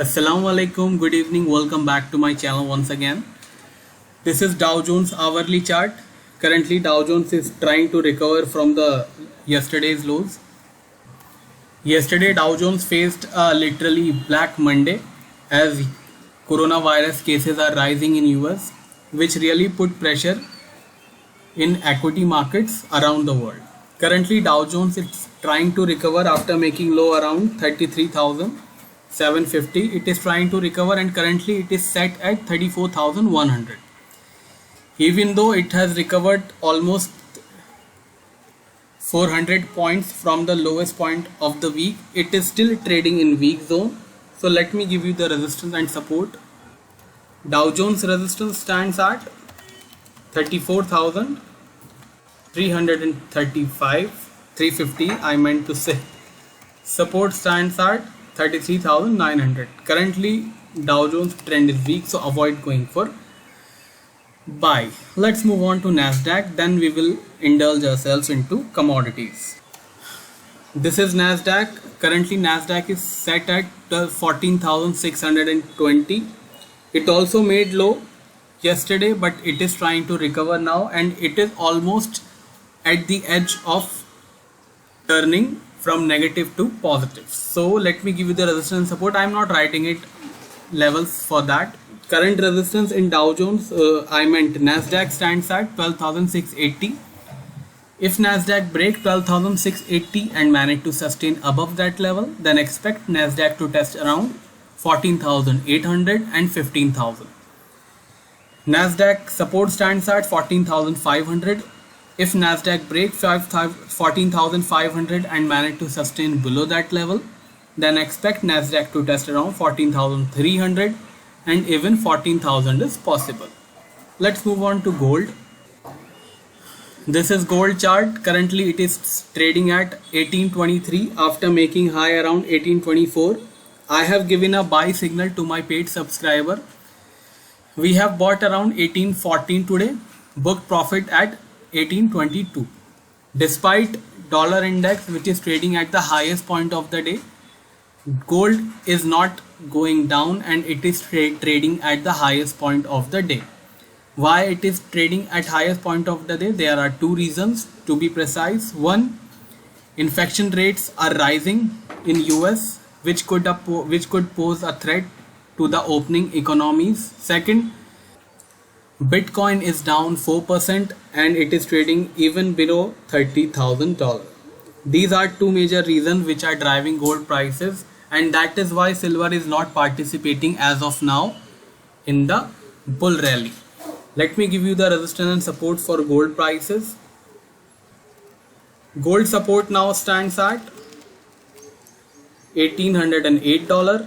Assalamu alaikum, good evening, welcome back to my channel once again. This is Dow Jones hourly chart. Currently Dow Jones is trying to recover from the yesterday's lows. Yesterday Dow Jones faced a literally black Monday as coronavirus cases are rising in US, which really put pressure in equity markets around the world. Currently Dow Jones is trying to recover after making low around 33,750. It is trying to recover and currently it is set at 34,100. Even though it has recovered almost 400 points from the lowest point of the week, it is still trading in weak zone. So let me give you the resistance and support. Dow Jones resistance stands at 350 I meant to say. Support stands at 33,900. Currently Dow Jones trend is weak, so avoid going for buy. Let's move on to Nasdaq, then we will indulge ourselves into commodities. This is Nasdaq. Currently Nasdaq is set at 14,620. It also made low yesterday, but it is trying to recover now and it is almost at the edge of turning from negative to positive. So let me give you the resistance and support. I am not writing it levels for that. Current resistance in Dow Jones, Nasdaq stands at 12,680. If Nasdaq break 12,680 and manage to sustain above that level, then expect Nasdaq to test around 14,800 and 15,000. Nasdaq support stands at 14,500. If Nasdaq break 14,500 and manage to sustain below that level, then expect Nasdaq to test around 14,300 and even 14,000 is possible. Let's move on to gold. This is gold chart. Currently it is trading at 1823 after making high around 1824. I have given a buy signal to my paid subscriber. We have bought around 1814 today, booked profit at 1822. Despite dollar index which is trading at the highest point of the day, gold is not going down and it is trading at the highest point of the day. Why it is trading at highest point of the day? There are two reasons to be precise. One, infection rates are rising in US, which could pose a threat to the opening economies. Second, Bitcoin is down 4% and it is trading even below $30,000. These are two major reasons which are driving gold prices, and that is why silver is not participating as of now in the bull rally. Let me give you the resistance and support for gold prices. Gold support now stands at $1,808.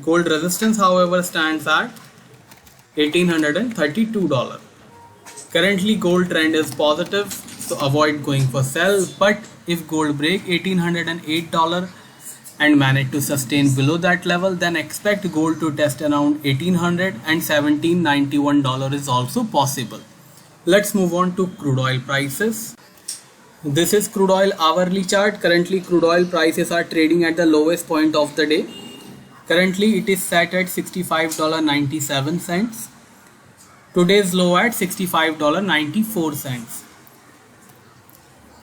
Gold resistance however stands at $1,832. Currently gold trend is positive, so avoid going for sell, but if gold break $1,808 and manage to sustain below that level, then expect gold to test around $1,800 and $1,791 is also possible. Let's move on to crude oil prices. This is crude oil hourly chart. Currently crude oil prices are trading at the lowest point of the day. Currently it is set at $65.97. Today's low at $65.94.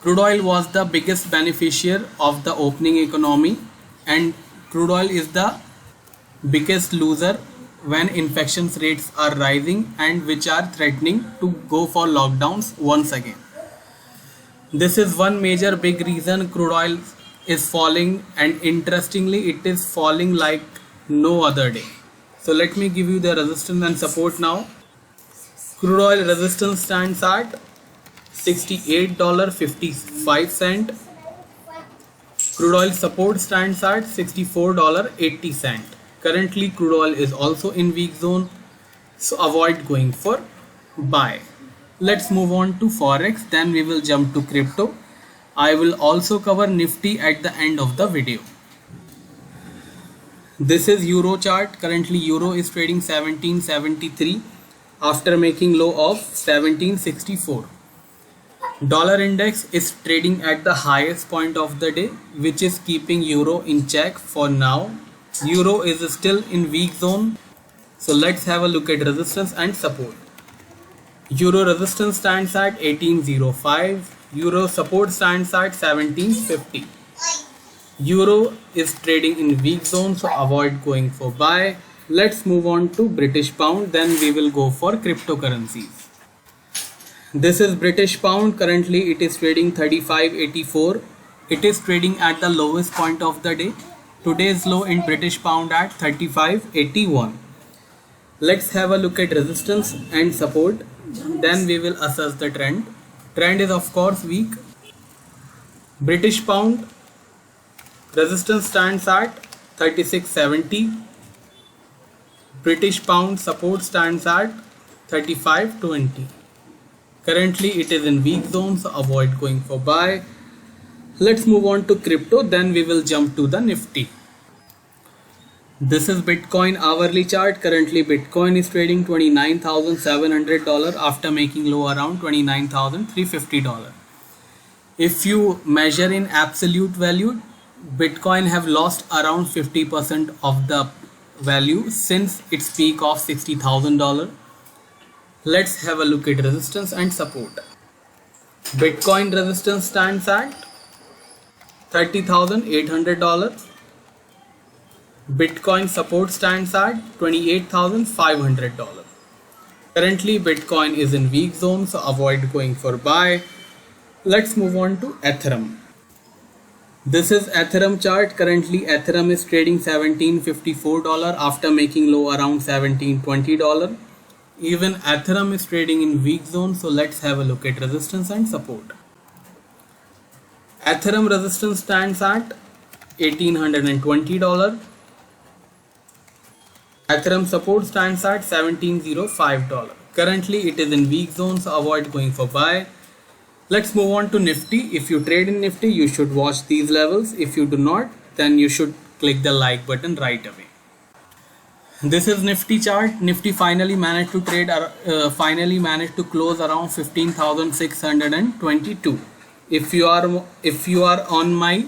Crude oil was the biggest beneficiary of the opening economy, and crude oil is the biggest loser when infection rates are rising and which are threatening to go for lockdowns once again. This is one major big reason crude oil is falling, and interestingly it is falling like no other day. So let me give you the resistance and support now. Crude oil resistance stands at $68.55. Crude oil support stands at $64.80. Currently crude oil is also in weak zone, so avoid going for buy. Let's move on to forex, then we will jump to crypto. I will also cover Nifty at the end of the video. This is euro chart. Currently euro is trading 1773 after making low of 1764. Dollar index is trading at the highest point of the day, which is keeping euro in check for now. Euro is still in weak zone. So let's have a look at resistance and support. Euro resistance stands at 1805. Euro support stands at 1750. Euro is trading in weak zone, so avoid going for buy. Let's move on to British pound, then we will go for cryptocurrencies. This is British pound. Currently it is trading 35.84. It is trading at the lowest point of the day. Today's low in British pound at 35.81. Let's have a look at resistance and support, then we will assess the trend. Trend is of course weak. British pound resistance stands at 36.70. British pound support stands at 35.20. Currently it is in weak zone, so avoid going for buy. Let's move on to crypto, then we will jump to the Nifty. This is Bitcoin hourly chart. Currently Bitcoin is trading $29,700 after making low around $29,350. If you measure in absolute value, Bitcoin have lost around 50% of the value since its peak of $60,000. Let's have a look at resistance and support. Bitcoin resistance stands at $30,800. Bitcoin support stands at $28,500. Currently Bitcoin is in weak zone, so avoid going for buy. Let's move on to Ethereum. This is Ethereum chart. Currently Ethereum is trading $1754 after making low around $1720. Even Ethereum is trading in weak zone, so let's have a look at resistance and support. Ethereum resistance stands at $1,820. Ethereum support stands at $1,705. Currently it is in weak zone, so avoid going for buy. Let's move on to Nifty. If you trade in Nifty, you should watch these levels. If you do not, then you should click the like button right away. This is Nifty chart. Nifty finally managed to close around 15,622. If you are on my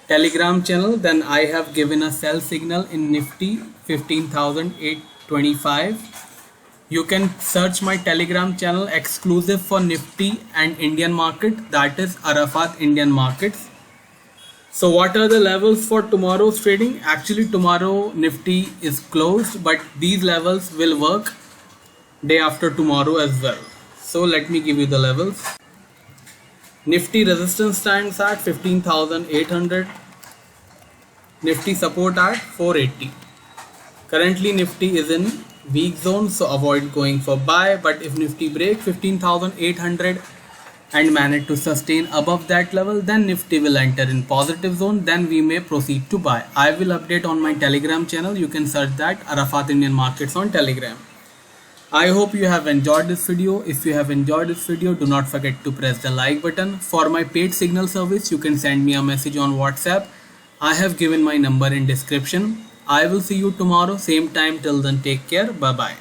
Telegram channel, then I have given a sell signal in Nifty 15,825. You can search my Telegram channel exclusive for Nifty and Indian market, that is Arafat Indian markets. So what are the levels for tomorrow's trading? Actually tomorrow Nifty is closed, but these levels will work day after tomorrow as well. So let me give you the levels. Nifty resistance stands at 15,800. Nifty support at 480. Currently Nifty is in weak zone, so avoid going for buy. But if Nifty break 15,800 and manage to sustain above that level, then Nifty will enter in positive zone, then we may proceed to buy. I will update on my Telegram channel. You can search that Arafat Indian Markets on Telegram. I hope you have enjoyed this video. If you have enjoyed this video, do not forget to press the like button. For my paid signal service, you can send me a message on WhatsApp. I have given my number in description. I will see you tomorrow same time. Till then, take care. Bye bye.